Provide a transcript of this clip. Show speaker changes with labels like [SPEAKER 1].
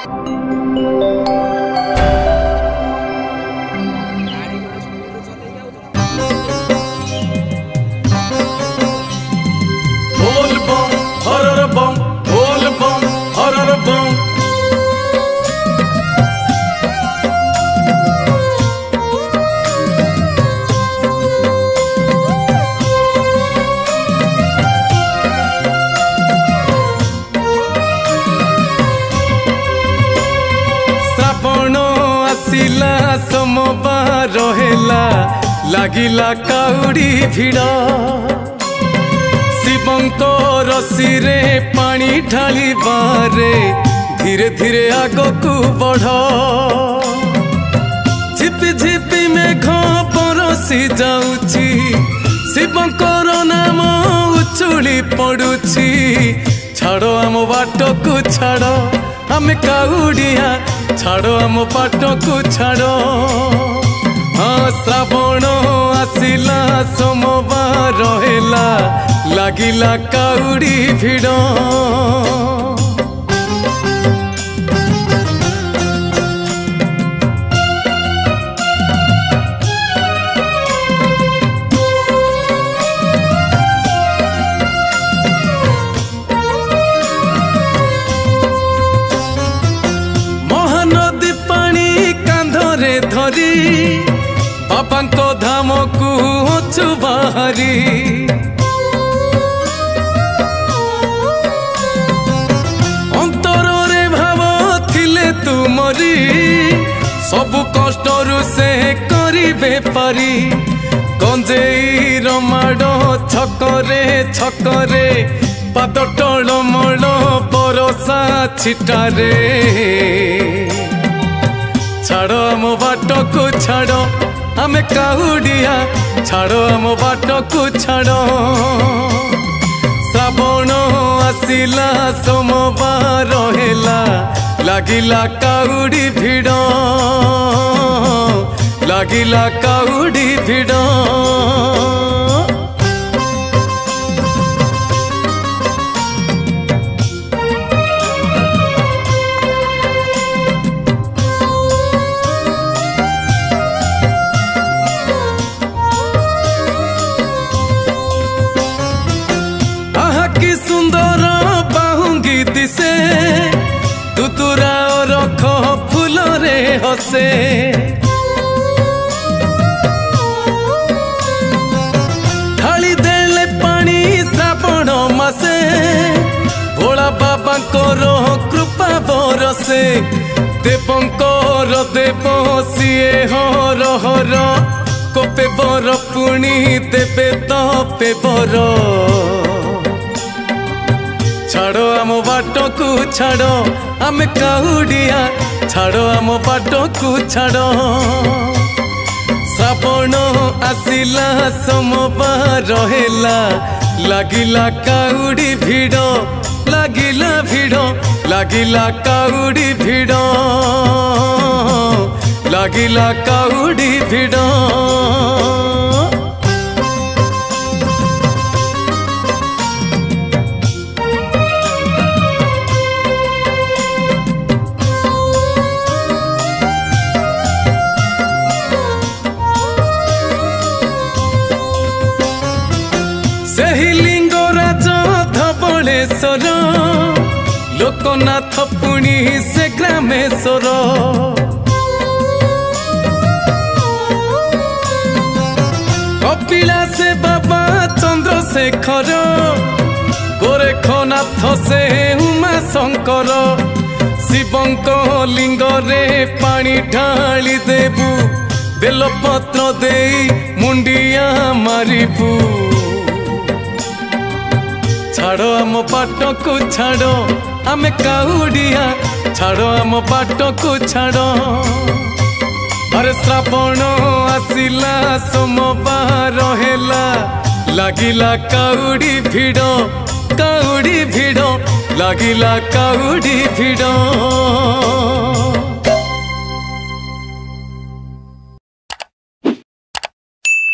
[SPEAKER 1] बोल बम हरर बम, बोल बम हरर बम। श्रावण आसिला सोमवार हेला लागिला काउडी भिड़ शिवंको रसीरे पानी ढाली बारे धीरे धीरे आगकू बढ़ झिपि झिपि मेघ बरसी जाउची शिवंकर नाम उछुली पड़ुची छाड़ आम बाट को छाड़ आम काउडिया छाड़ आम बाट को छाड़। हाँ श्रावण आसिला सोमवार हेला लागिला काउडी भिड़ महानदी पानी कांधरे धरी बाबांको धाम को अछु बाहरी अंतरे भाव थिले तुमरी सबु कष्टरु से करिबे पारी गंजेई रमाड़ छकरे छकरे पाद टलमल बरसा छिटारे छाड़ आम बाट को छाड़ आम काउडिया छाड़ आम बाट को छाड़। श्रावण आसिला सोमवार हेला लागिला काउडी भिड़ लागिला काउडी भिड़। कि सुंदर बाहुंगी दिसे तुतुरा रख फूल रे हसे ढाली देले पानी श्रावण मासे भोला बाबा कृपा बरसे देवंकर देव सीए हर हर कोपे बर पुणी देवे तपे बर छाड़ आम बाट को छाड़ आम काउडिया छाड़ आम बाट को छाड़। श्रावण आसिला सोमवार हेला लागिला काउडी भिड़ लागिला भिड़ लागिला काउडी भिड़ लागिला काउडी भिड़। सेही लिंगराज धवलेश्वर लोकनाथ पुणी से ग्रामेश्वर कपिला से बाबा चंद्रशेखर गोरेखनाथ से उमा शंकर शिवंको लिंग रे पानी ढाली देबू बेलपत्र दे मुंडिया मारिबू छाड़ आम बाट को छाड़ आम काउडिया छाड़ आम बाट को छाड़। अरे श्रावण आसिला सोमवार हेला लागिला काउडी भिड़ लागिला काउडी भिड़।